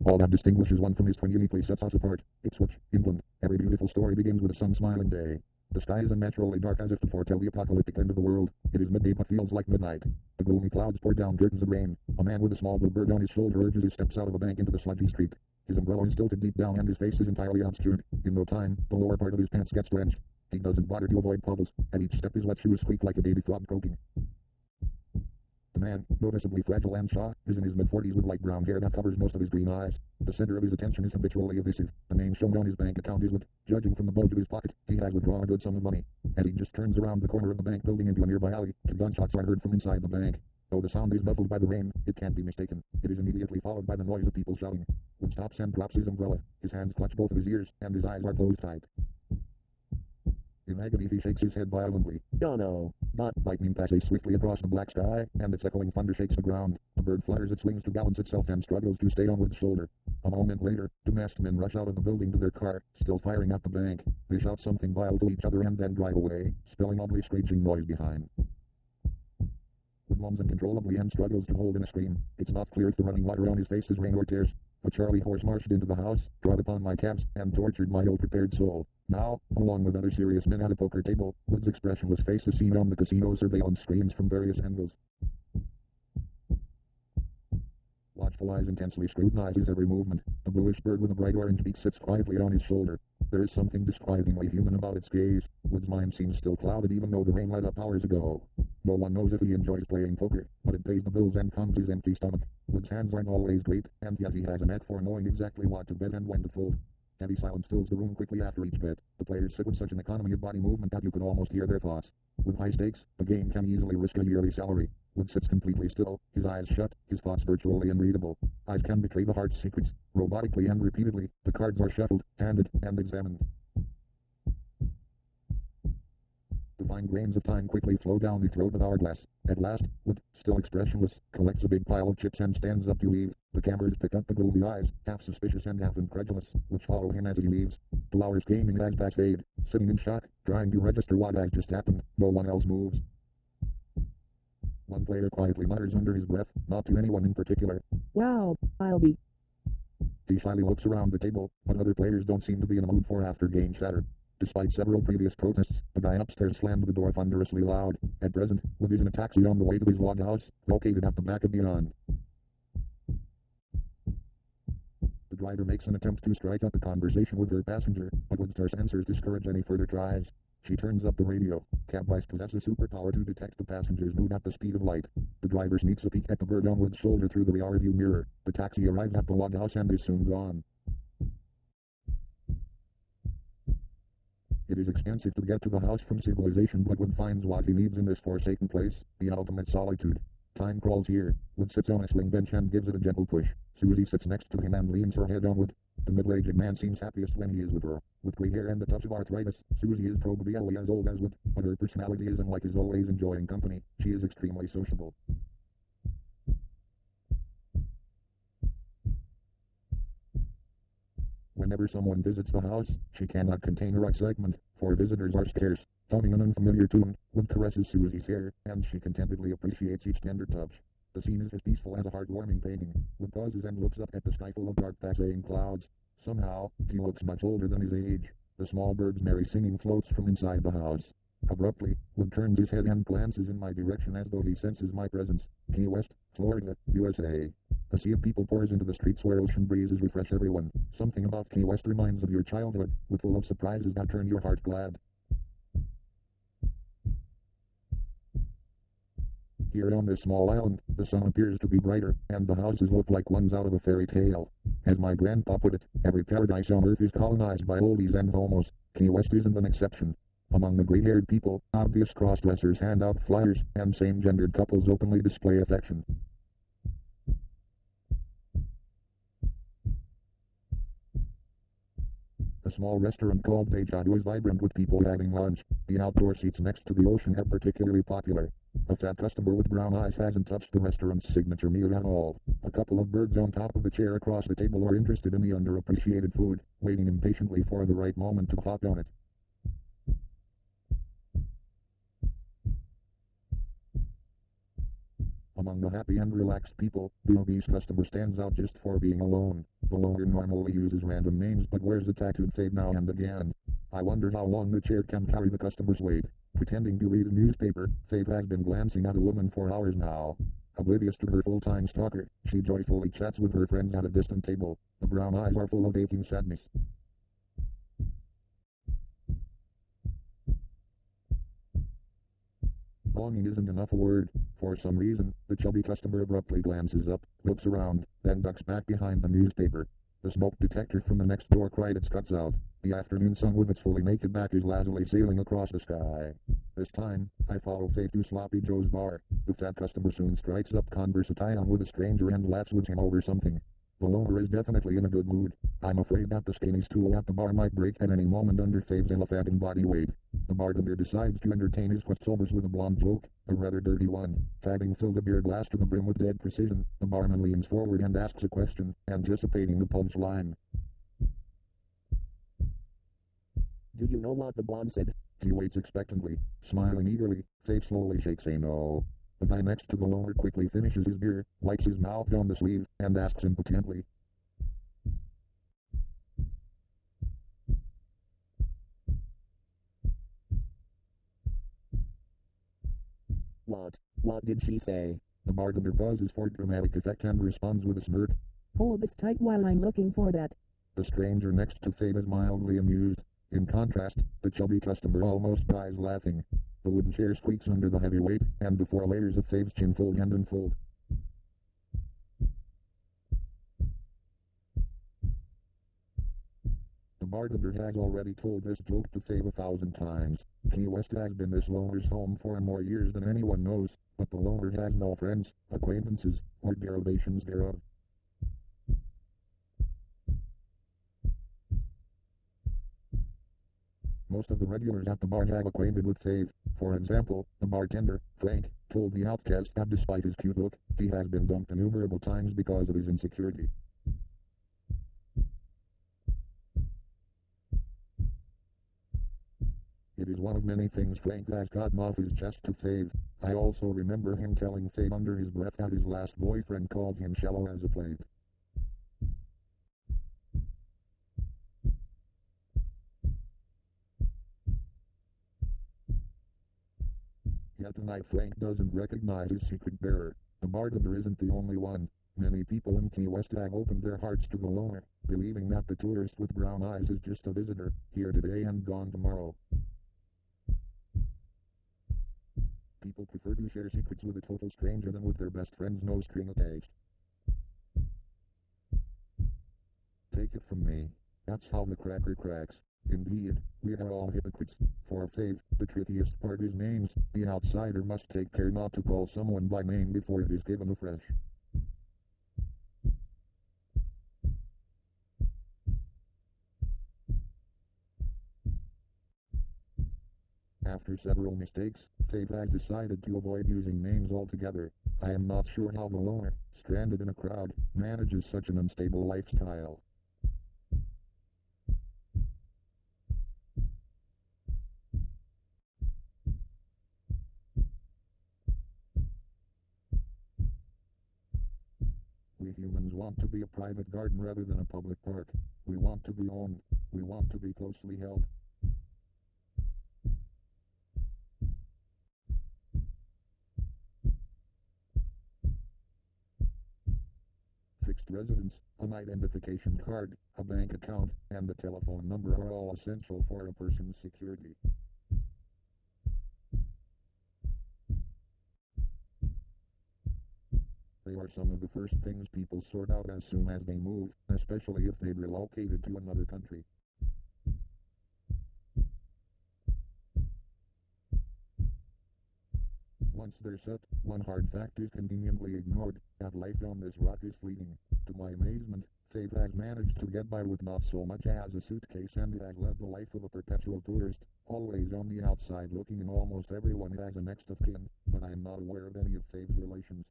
All that distinguishes one from his twin uniquely sets us apart. Ipswich, England. Every beautiful story begins with a sun-smiling day. The sky is unnaturally dark as if to foretell the apocalyptic end of the world. It is midday but feels like midnight. The gloomy clouds pour down curtains of rain. A man with a small blue bird on his shoulder urges his steps out of a bank into the sludgy street. His umbrella is tilted deep down and his face is entirely obscured. In no time, the lower part of his pants gets drenched. He doesn't bother to avoid puddles. At each step his wet shoes squeak like a baby frog croaking. The man, noticeably fragile and shy, is in his mid-40s with light brown hair that covers most of his green eyes. The center of his attention is habitually evasive. The name shown on his bank account is what, judging from the bulge of his pocket, he has withdrawn a good sum of money. As he just turns around the corner of the bank building into a nearby alley, 2 gunshots are heard from inside the bank. Though the sound is muffled by the rain, it can't be mistaken. It is immediately followed by the noise of people shouting. Wood stops and drops his umbrella. His hands clutch both of his ears, and his eyes are closed tight. In agony he shakes his head violently. Oh no! Not lightning passes swiftly across the black sky, and its echoing thunder shakes the ground. The bird flutters its wings to balance itself and struggles to stay on Wood's shoulder. A moment later, 2 masked men rush out of the building to their car, still firing at the bank. They shout something vile to each other and then drive away, spilling oddly screeching noise behind. Wood moans uncontrollably and struggles to hold in a scream. It's not clear if the running water on his face is rain or tears. A Charlie horse marched into the house, trod upon my calves, and tortured my ill-prepared soul. Now, along with other serious men at a poker table, Wood's expressionless face is seen on the casino surveillance screens from various angles. Watchful eyes intensely scrutinize his every movement. A bluish bird with a bright orange beak sits quietly on his shoulder. There is something disquietingly human about its gaze. Wood's mind seems still clouded even though the rain let up hours ago. No one knows if he enjoys playing poker, but it pays the bills and calms his empty stomach. Wood's hands aren't always great, and yet he has a knack for knowing exactly what to bet and when to fold. Heavy silence fills the room quickly after each bet. The players sit with such an economy of body movement that you could almost hear their thoughts. With high stakes, the game can easily risk a yearly salary. Wood sits completely still, his eyes shut, his thoughts virtually unreadable. Eyes can betray the heart's secrets. Robotically and repeatedly, the cards are shuffled, handed, and examined. The fine grains of time quickly flow down the throat of hourglass. At last, Wood, still expressionless, collects a big pile of chips and stands up to leave. The cameras pick up the gloomy eyes, half suspicious and half incredulous, which follow him as he leaves. 2 hours gaming has passed fade. Sitting in shock, trying to register what has just happened, no one else moves. One player quietly mutters under his breath, not to anyone in particular. Wow, I'll be. He shyly looks around the table, but other players don't seem to be in a mood for after-game chatter. Despite several previous protests, the guy upstairs slammed the door thunderously loud. At present, Wood is in a taxi on the way to his log house, located at the back of the island. The driver makes an attempt to strike up a conversation with her passenger, but Wood's terse answers discourage any further tries. She turns up the radio. Cab Vice possesses superpower to detect the passenger's mood at the speed of light. The driver sneaks a peek at the bird on Wood's shoulder through the rear-view mirror. The taxi arrives at the log house and is soon gone. It is expensive to get to the house from civilization, but Wood finds what he needs in this forsaken place, the ultimate solitude. Time crawls here. Wood sits on a swing bench and gives it a gentle push. Susie sits next to him and leans her head on Wood. The middle-aged man seems happiest when he is with her. With gray hair and a touch of arthritis, Susie is probably as old as Wood, but her personality is unlike his always enjoying company. She is extremely sociable. Whenever someone visits the house, she cannot contain her excitement, for visitors are scarce. Humming an unfamiliar tune, Wood caresses Susie's hair, and she contentedly appreciates each tender touch. The scene is as peaceful as a heartwarming painting. Wood pauses and looks up at the sky full of dark passing clouds. Somehow, he looks much older than his age. The small bird's merry singing floats from inside the house. Abruptly, Wood turns his head and glances in my direction as though he senses my presence. Key West, Florida, USA. A sea of people pours into the streets where ocean breezes refresh everyone. Something about Key West reminds of your childhood, with full of surprises that turn your heart glad. Here on this small island, the sun appears to be brighter, and the houses look like ones out of a fairy tale. As my grandpa put it, every paradise on earth is colonized by oldies and homos. Key West isn't an exception. Among the gray-haired people, obvious cross-dressers hand out flyers, and same-gendered couples openly display affection. A small restaurant called Deja is vibrant with people having lunch. The outdoor seats next to the ocean are particularly popular. A fat customer with brown eyes hasn't touched the restaurant's signature meal at all. A couple of birds on top of the chair across the table are interested in the underappreciated food, waiting impatiently for the right moment to hop on it. A Among the happy and relaxed people, the obese customer stands out just for being alone. The loner normally uses random names but wears a tattooed fade now and again. I wonder how long the chair can carry the customer's weight. Pretending to read a newspaper, Faith has been glancing at a woman for hours now. Oblivious to her full-time stalker, she joyfully chats with her friends at a distant table. The brown eyes are full of aching sadness. Longing isn't enough a word. For some reason, the chubby customer abruptly glances up, looks around, then ducks back behind the newspaper. The smoke detector from the next door cried its guts out. The afternoon sun with its fully naked back is lazily sailing across the sky. This time, I follow Faith to Sloppy Joe's bar. The fat customer soon strikes up conversation with a stranger and laughs with him over something. The loner is definitely in a good mood. I'm afraid that the skinny stool at the bar might break at any moment under Faith's elephant body weight. The bartender decides to entertain his customers with a blonde joke, a rather dirty one. Having filled a beer glass to the brim with dead precision, the barman leans forward and asks a question, anticipating the punchline. Do you know what the blonde said? He waits expectantly, smiling eagerly. Faith slowly shakes a no. The guy next to the loner quickly finishes his beer, wipes his mouth on the sleeve, and asks impotently. What did she say? The bartender pauses for dramatic effect and responds with a smirk. Hold this tight while I'm looking for that. The stranger next to Faith is mildly amused. In contrast, the chubby customer almost dies laughing. The wooden chair squeaks under the heavy weight, and the 4 layers of Faith's chin fold and unfold. The bartender has already told this joke to Faith 1,000 times. Key West has been this loner's home for more years than anyone knows, but the loner has no friends, acquaintances, or derivations thereof. Most of the regulars at the bar have acquainted with Faith. For example, the bartender, Frank, told the outcast that despite his cute look, he has been dumped innumerable times because of his insecurity. It is one of many things Frank has gotten off his chest to Faith. I also remember him telling Faith under his breath that his last boyfriend called him shallow as a plate. Yet tonight Frank doesn't recognize his secret bearer. The bartender isn't the only one. Many people in Key West have opened their hearts to the loner, believing that the tourist with brown eyes is just a visitor, here today and gone tomorrow. People prefer to share secrets with a total stranger than with their best friends, no string attached. Take it from me. That's how the cracker cracks. Indeed, we are all hypocrites. For Faith, the trickiest part is names. The outsider must take care not to call someone by name before it is given afresh. After several mistakes, Faith has decided to avoid using names altogether. I am not sure how the loner, stranded in a crowd, manages such an unstable lifestyle. We humans want to be a private garden rather than a public park. We want to be owned. We want to be closely held. Fixed residence, an identification card, a bank account, and a telephone number are all essential for a person's security. They are some of the first things people sort out as soon as they move, especially if they've relocated to another country. Once they're set, one hard fact is conveniently ignored, that life on this rock is fleeting. To my amazement, Faith has managed to get by with not so much as a suitcase and has led the life of a perpetual tourist, always on the outside looking in almost everyone as a next of kin, but I am not aware of any of Faith's relations.